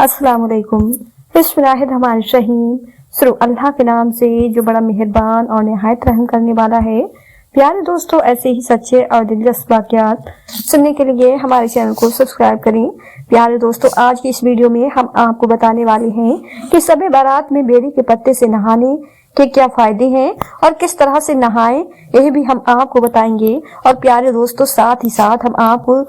अस्सलाम वालेकुम। बिस्मिल्लाहिर्रहमानिर्रहीम। शुरू अल्लाह के नाम से जो बड़ा मेहरबान और निहायत रहम करने वाला है। प्यारे दोस्तों, ऐसे ही सच्चे और दिलचस्प वाक़यात सुनने के लिए हमारे चैनल को सब्सक्राइब करें। प्यारे दोस्तों, आज की इस वीडियो में हम आपको बताने वाले हैं कि शब बारात में बेरी के पत्ते से नहाने के क्या फायदे हैं और किस तरह से नहाएं, यह भी हम आपको बताएंगे। और प्यारे दोस्तों, साथ ही साथ हम आपको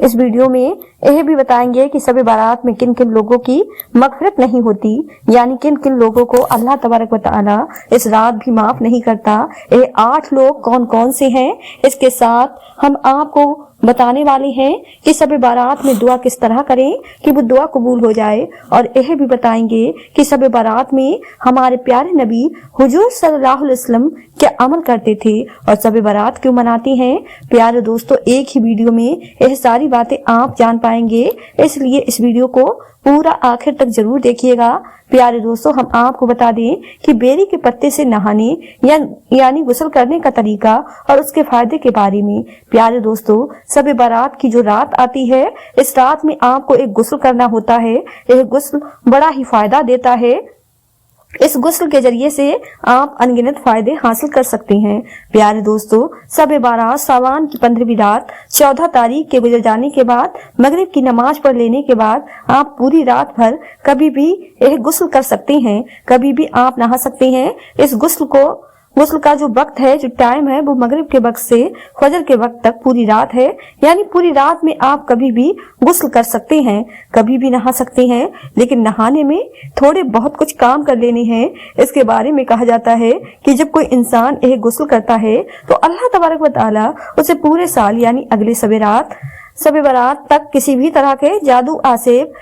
इस वीडियो में यह भी बताएंगे कि शब बारात में किन किन लोगों की मग़फ़िरत नहीं होती, यानी किन किन लोगों को अल्लाह तबारक व तआला इस रात भी माफ नहीं करता। ये 8 लोग कौन कौन से हैं, इसके साथ हम आपको बताने वाले हैं कि शब बारात में दुआ किस तरह करें कि वो दुआ कबूल हो जाए। और यह भी बताएंगे कि शब बारात में हमारे प्यारे नबी हुजूर सल्लल्लाहु अलैहि वसल्लम क्या अमल करते थे और शब बारात क्यों मनाते हैं। प्यारे दोस्तों, एक ही वीडियो में यह सारी बातें आप जान पाएंगे, इसलिए इस वीडियो को पूरा आखिर तक जरूर देखिएगा। प्यारे दोस्तों, हम आपको बता दें कि बेरी के पत्ते से नहाने यानी गुस्ल करने का तरीका और उसके फायदे के बारे में। प्यारे दोस्तों, शब बारात की जो रात आती है, इस रात में आपको एक गुस्ल करना होता है। यह गुस्ल बड़ा ही फायदा देता है। इस गुस्ल के जरिए से आप अनगिनत फायदे हासिल कर सकते हैं। प्यारे दोस्तों, शब बारात सावन की 15वीं रात 14 तारीख के गुजर जाने के बाद मगरिब की नमाज पढ़ लेने के बाद आप पूरी रात भर कभी भी यह गुस्ल कर सकते हैं, कभी भी आप नहा सकते हैं। इस गुस्ल का जो वक्त है, जो टाइम है, वो मगरिब के वक्त से फजर के वक्त तक पूरी रात है। यानी पूरी रात में आप कभी भी गुस्ल कर सकते हैं, कभी भी नहा सकते हैं। लेकिन नहाने में थोड़े बहुत कुछ काम कर लेने हैं। इसके बारे में कहा जाता है कि जब कोई इंसान यह गुस्ल करता है तो अल्लाह तबारक व तआला उसे पूरे साल यानी अगले शब बारात तक किसी भी तरह के जादू आसेब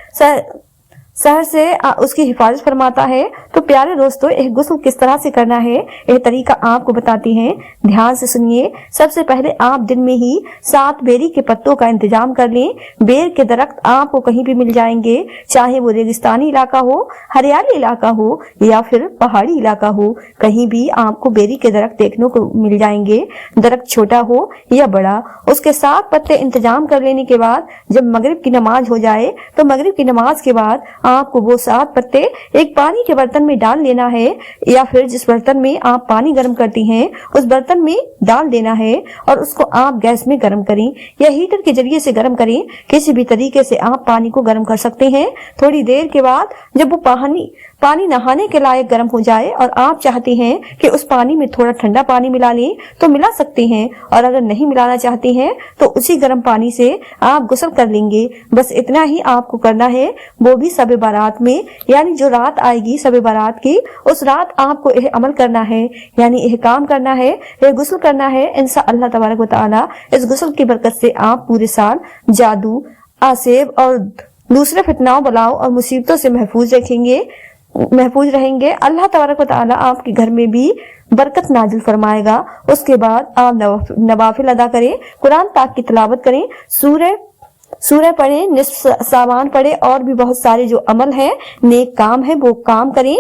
शहर से उसकी हिफाजत फरमाता है। तो प्यारे दोस्तों, यह गुस्ल किस तरह से करना है, यह तरीका आपको बताते हैं, ध्यान से सुनिए। सबसे पहले आप दिन में ही 7 बेरी के पत्तों का इंतजाम कर लें। बेर के दरख्त आपको कहीं भी मिल जाएंगे, चाहे वो रेगिस्तानी इलाका हो, हरियाली इलाका हो या फिर पहाड़ी इलाका हो, कहीं भी आपको बेरी के दरख्त देखने को मिल जाएंगे। दरख्त छोटा हो या बड़ा, उसके 7 पत्ते इंतजाम कर लेने के बाद जब मगरिब की नमाज हो जाए तो मगरिब की नमाज के बाद आपको वो 7 पत्ते एक पानी के बर्तन में डाल लेना है, या फिर जिस बर्तन में आप पानी गर्म करती हैं उस बर्तन में डाल देना है और उसको आप गैस में गर्म करें या हीटर के जरिए से गर्म करें। किसी भी तरीके से आप पानी को गर्म कर सकते हैं। थोड़ी देर के बाद जब वो पानी नहाने के लायक गर्म हो जाए और आप चाहते हैं कि उस पानी में थोड़ा ठंडा पानी मिला लें तो मिला सकते हैं, और अगर नहीं मिलाना चाहते हैं तो उसी गर्म पानी से आप गुस्ल कर लेंगे। बस इतना ही आपको करना है, वो भी शब बारात में, यानी जो रात आएगी शब बारात की, उस रात आपको यह अमल करना है, यानी यह काम करना है, यह गुस्ल करना है। इंशाअल्लाह तबारक व तआला इस गुस्ल की बरकत से आप पूरे साल जादू आसेब और दूसरे फितनाओं बलाओं और मुसीबतों से महफूज रहेंगे। अल्लाह तबारक व तआला आपके घर में भी बरकत नाजिल फरमाएगा। उसके बाद आप नवाफिल अदा करें, कुरान पाक की तिलावत करें, सूरह पढ़ें, निस्फ सामान पढ़ें, और भी बहुत सारे जो अमल है, नेक काम है, वो काम करें,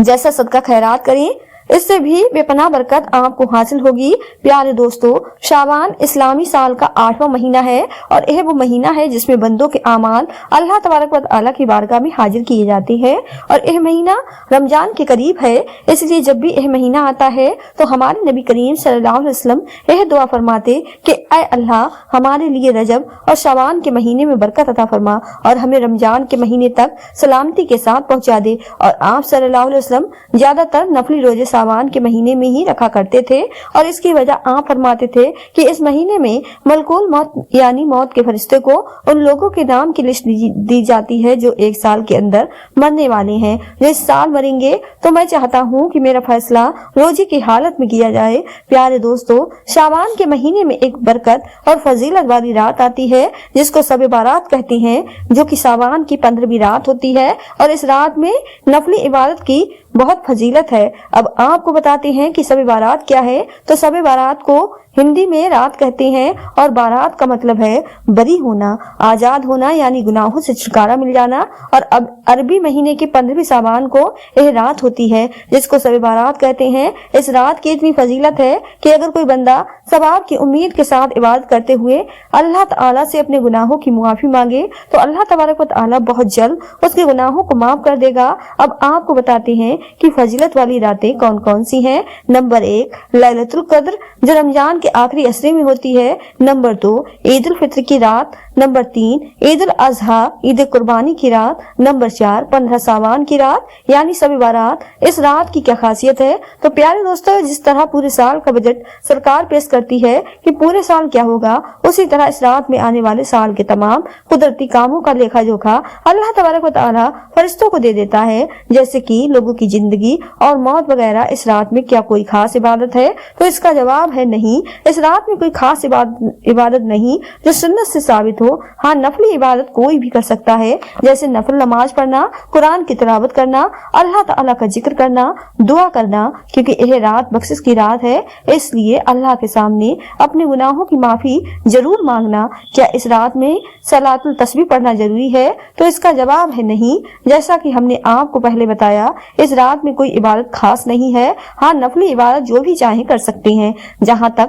जैसा सदका खैरात करें। इससे भी बेपनाह बरकत आपको हासिल होगी। प्यारे दोस्तों, शाबान इस्लामी साल का 8वां महीना है और यह वो महीना है जिसमें बंदों के आमाल अल्लाह तबारक व तआला की बारगाह में हाजिर किए जाते हैं। और यह महीना रमजान के करीब है, इसलिए जब भी यह महीना आता है तो हमारे नबी करीम सल्लल्लाहु अलैहि वसल्लम यह दुआ फरमाते कि ऐ अल्लाह, हमारे लिए रजब और शाबान के महीने में बरकत अता फरमा और हमें रमजान के महीने तक सलामती के साथ पहुंचा दे। और आप सल्लल्लाहु अलैहि वसल्लम ज्यादातर नफली रोजे सावन के महीने में ही रखा करते थे, और इसकी वजह आप फरमाते थे कि इस महीने में मलकुल मौत यानी मौत के फरिश्ते को उन लोगों के नाम की लिस्ट दी जाती है जो एक साल के अंदर मरने वाले हैं। जो इस साल मरेंगे तो मैं चाहता हूँ कि मेरा फैसला रोजे की हालत में किया जाए। प्यारे दोस्तों, शाबान के महीने में एक बरकत और फजीलत वाली रात आती है जिसको शब बारात कहते हैं, जो कि सावन की 15वीं रात होती है, और इस रात में नफली इबादत की बहुत फजीलत है। अब आपको बताते हैं कि शब बारात क्या है। तो शब बारात को हिंदी में रात कहते हैं और बारात का मतलब है बरी होना, आजाद होना, यानी गुनाहों से छुटकारा मिल जाना। और अब अरबी महीने की 15वीं साबान को यह रात होती है जिसको शब बारात कहते हैं। इस रात की इतनी फजीलत है कि अगर कोई बंदा सवाब की उम्मीद के साथ इबादत करते हुए अल्लाह ताला से अपने गुनाहों की मुआफी मांगे तो अल्लाह तबारक व तआला बहुत जल्द उसके गुनाहों को माफ कर देगा। अब आपको बताते हैं कि फजीलत वाली रातें कौन कौन सी हैं। नंबर 1 लैलतुल कद्र जो रमजान के आखिरी असरे में होती है। नंबर 2 ईद उल फित्र की रात। नंबर 3 ईद उल अजहा ईद कुर्बानी की रात। नंबर 4 15 सावन की रात यानी शब बारात। इस रात की क्या खासियत है? तो प्यारे दोस्तों, जिस तरह पूरे साल का बजट सरकार पेश करती है कि पूरे साल क्या होगा, उसी तरह इस रात में आने वाले साल के तमाम कुदरती कामों का लेखा जोखा अल्लाह तबारक व तआला फरिश्तों को दे देता है। जैसे कि लोगों की जिंदगी और मौत वगैरह। इस रात में क्या कोई खास इबादत है? तो इसका जवाब है नहीं। इस रात में कोई खास इबादत नहीं जो सुन्नत से साबित हो। हाँ, नफली इबादत कोई भी कर सकता है, जैसे नफल नमाज पढ़ना, कुरान की तिलावत करना, अल्लाह ताला का जिक्र करना, दुआ करना, क्योंकि यह रात बख्शिश की रात है, इसलिए अल्लाह के सामने अपने गुनाहों की माफी जरूर मांगना। क्या इस रात में सलातुल तस्बीह पढ़ना जरूरी है? तो इसका जवाब है नहीं। जैसा कि हमने आपको पहले बताया, इस रात में कोई इबादत खास नहीं है। हाँ, नफली इबादत जो भी चाहे कर सकते हैं। जहाँ तक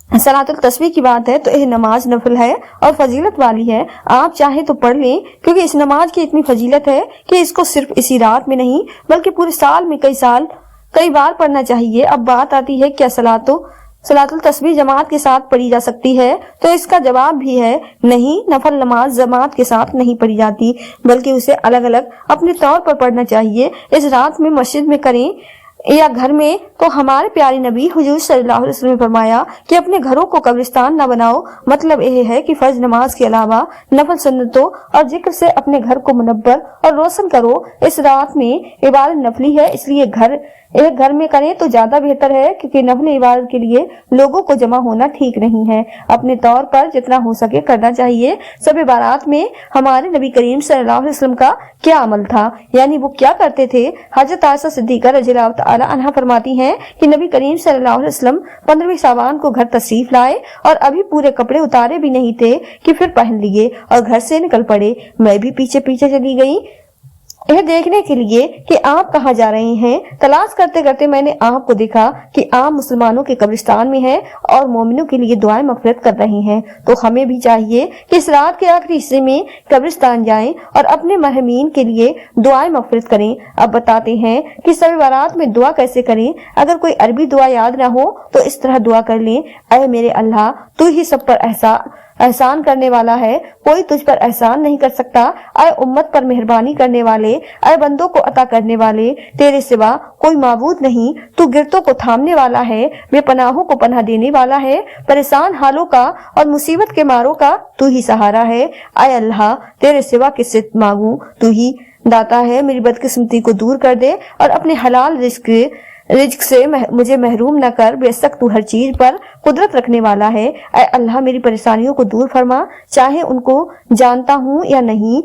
सलातुल तस्बीह की बात है तो यह नमाज नफल है और फजीलत वाली है। आप चाहे तो पढ़ लें, क्योंकि इस नमाज की इतनी फजीलत है कि इसको सिर्फ इसी रात में नहीं बल्कि पूरे साल में कई बार पढ़ना चाहिए। अब बात आती है क्या सलातुल तस्बीह जमात के साथ पढ़ी जा सकती है? तो इसका जवाब भी है नहीं। नफल नमाज जमात के साथ नहीं पढ़ी जाती, बल्कि उसे अलग अलग अपने तौर पर पढ़ना चाहिए। इस रात में मस्जिद में करें या घर में, तो हमारे प्यारे नबी हुजूर सल्लल्लाहु अलैहि वसल्लम ने फरमाया कि अपने घरों को कब्रिस्तान न बनाओ। मतलब यह है कि फर्ज नमाज के अलावा नफल सुन्नतों और जिक्र से अपने घर को मुनव्वर और रोशन करो। इस रात में इबादत नफली है, इसलिए घर में करें तो ज्यादा बेहतर है, क्योंकि नफली इबादत के लिए लोगों को जमा होना ठीक नहीं है। अपने तौर पर जितना हो सके करना चाहिए। शब बारात में हमारे नबी करीम सल्लल्लाहु अलैहि वसल्लम का क्या अमल था, यानी वो क्या करते थे? हजरत आयशा सिद्दीका रज़ियल्लाहु तआला अन्हा फरमाती हैं कि नबी करीम सल्लल्लाहु अलैहि वसल्लम 15वीं सावन को घर तशरीफ लाए और अभी पूरे कपड़े उतारे भी नहीं थे कि फिर पहन लिए और घर से निकल पड़े। मैं भी पीछे पीछे चली गई यह देखने के लिए कि आप कहाँ जा रहे हैं। तलाश करते करते मैंने आपको देखा कि आप मुसलमानों के कब्रिस्तान में हैं और मोमिनों के लिए दुआएं मग़फ़िरत कर रहे हैं। तो हमें भी चाहिए कि इस रात के आखिरी हिस्से में कब्रिस्तान जाएं और अपने मरहूमीन के लिए दुआएं मग़फ़िरत करें। अब बताते हैं कि शब बारात में दुआ कैसे करें। अगर कोई अरबी दुआ याद न हो तो इस तरह दुआ कर लें, ऐ मेरे अल्लाह, तू ही सब पर एहसान करने वाला है, कोई तुझ पर एहसान नहीं कर सकता। ऐ उम्मत पर मेहरबानी करने वाले, ऐ बंदों को अता करने वाले, तेरे सिवा कोई माबूद नहीं। तू गिरतों को थामने वाला है, बेपनाहों को पनाह देने वाला है, परेशान हालों का और मुसीबत के मारों का तू ही सहारा है। ऐ अल्लाह, तेरे सिवा किससे मांगू, तू ही दाता है। मेरी बदकिस्मती को दूर कर दे और अपने हलाल रिज्क से मुझे महरूम न कर। बेशक तू हर चीज पर कुदरत रखने वाला है। ऐ अल्लाह, मेरी परेशानियों को दूर फरमा, चाहे उनको जानता हूँ या नहीं।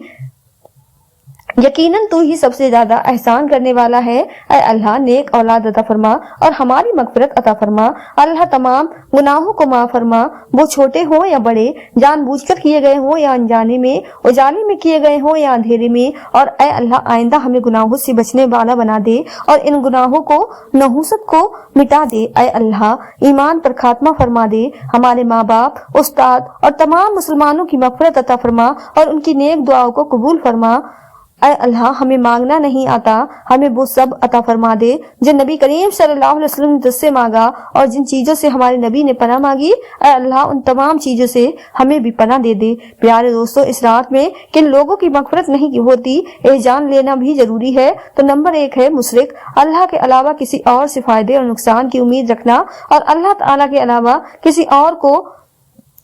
यकीनन तू ही सबसे ज्यादा एहसान करने वाला है। ऐ अल्लाह, नेक औलाद अता फरमा और हमारी मगफिरत अता फरमा। अल्लाह, तमाम गुनाहों को माफ फरमा, वो छोटे हों या बड़े, जानबूझकर किए गए हों या अनजाने में, उजाले में किए गए हों या अंधेरे में। और ऐ अल्लाह, आइंदा हमें गुनाहों से बचने वाला बना दे और इन गुनाहों को, नहूसत को मिटा दे। ऐ अल्लाह, ईमान पर खात्मा फरमा दे। हमारे माँ बाप, उस्ताद और तमाम मुसलमानों की मगफिरत अता फरमा और उनकी नेक दुआओं को कबूल फरमा। ऐ अल्लाह, हमें मांगना नहीं आता, हमें वो सब अता फरमा दे जो नबी करीम सल्लल्लाहु अलैहि वसल्लम ने तुझसे मांगा और जिन चीजों से हमारे नबी ने पनाह मांगी। ऐ अल्लाह, उन तमाम चीजों से हमें भी पनाह दे दे। प्यारे दोस्तों, इस रात में किन लोगों की मगफिरत नहीं होती, ये जान लेना भी जरूरी है। तो नंबर 1 है मुशरिक, अल्लाह के अलावा किसी और से फायदे और नुकसान की उम्मीद रखना और अल्लाह ताला के अलावा किसी और को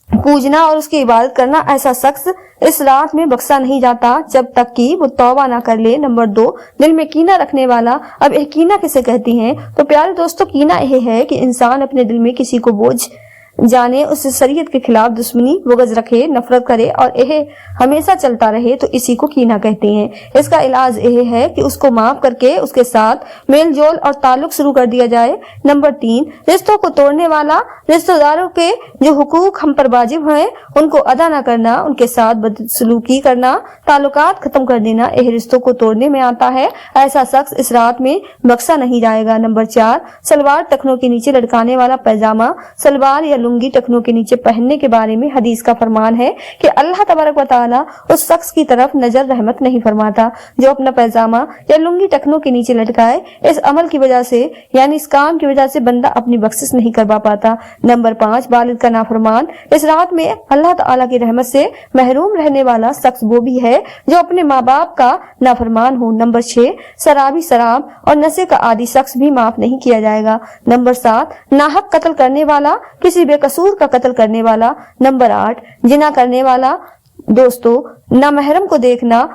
पूजना और उसकी इबादत करना। ऐसा शख्स इस रात में बख्शा नहीं जाता जब तक कि वो तौबा ना कर ले। नंबर 2, दिल में कीना रखने वाला। अब यह कीना किसे कहती हैं? तो प्यारे दोस्तों, कीना यह है कि इंसान अपने दिल में किसी को बोझ जाने, उससे शरीयत के खिलाफ दुश्मनी बुग़्ज़ रखे, नफरत करे और यह हमेशा चलता रहे तो इसी को कीना कहते हैं। इसका इलाज यह है कि उसको माफ करके उसके साथ मेल जोल और ताल्लुक शुरू कर दिया जाए। नंबर 3, रिश्तों को तोड़ने वाला, रिश्तेदारों के जो हुकूक हम पर वाजिब हैं उनको अदा न करना, उनके साथ बदसलूकी करना, ताल्लुकात खत्म कर देना, यह रिश्तों को तोड़ने में आता है। ऐसा शख्स इस रात में बख्शा नहीं जाएगा। नंबर 4, सलवार टखनों के नीचे लटकाने वाला पैजामा, सलवार या लुंगी टखनों के नीचे पहनने के बारे में हदीस का फरमान है कि अल्लाह तबारक व तआला उस शख्स की तरफ नजर रहमत नहीं फरमाता जो अपना पैजामा या लुंगी टखनों के नीचे लटकाए। इस अमल की वजह से यानी इस काम की वजह से बंदा अपनी बख्शिश नहीं करवा पाता। नंबर 5, बालिग का नाफरमान, इस रात में अल्लाह ताला की रहमत से महरूम रहने वाला शख्स वो भी है जो अपने माँ बाप का नाफरमान हो। नंबर 6, शराबी, शराब और नशे का आदि शख्स भी माफ नहीं किया जाएगा। नंबर 7, नाहक कत्ल करने वाला, किसी बेकसूर का कत्ल करने वाला। नंबर 8, जिना करने वाला। दोस्तों, नामहरम को देखना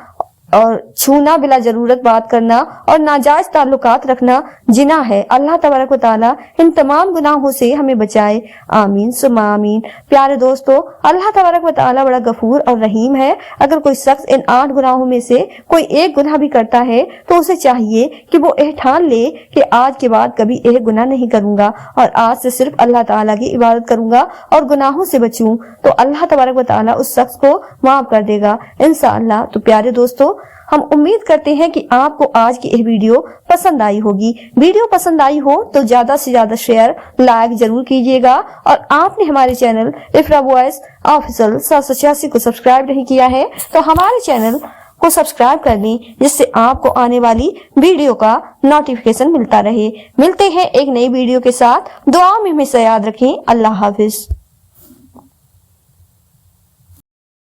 और छूना, बिला जरूरत बात करना और नाजायज ताल्लुकात रखना जिना है। अल्लाह तबारक व तआला इन तमाम गुनाहों से हमें बचाए। आमीन सुम्मा आमीन। प्यारे दोस्तों, अल्लाह तबारक व तआला बड़ा गफूर और रहीम है। अगर कोई शख्स इन 8 गुनाहों में से कोई एक गुनाह भी करता है तो उसे चाहिए कि वो ठान ले कि आज के बाद कभी यह गुनाह नहीं करूंगा और आज से सिर्फ अल्लाह ताला की इबादत करूंगा और गुनाहों से बचूं, तो अल्लाह तबारक व तआला उस शख्स को माफ कर देगा इंशाअल्लाह। तो प्यारे दोस्तों, हम उम्मीद करते हैं कि आपको आज की यह वीडियो पसंद आई होगी। वीडियो पसंद आई हो तो ज्यादा से ज्यादा शेयर, लाइक जरूर कीजिएगा और आपने हमारे चैनल इफ्रा वॉइस ऑफिशियल 786 को सब्सक्राइब नहीं किया है तो हमारे चैनल को सब्सक्राइब कर दें जिससे आपको आने वाली वीडियो का नोटिफिकेशन मिलता रहे। मिलते हैं एक नई वीडियो के साथ। दुआ में हमेशा याद रखें। अल्लाह हाफिज।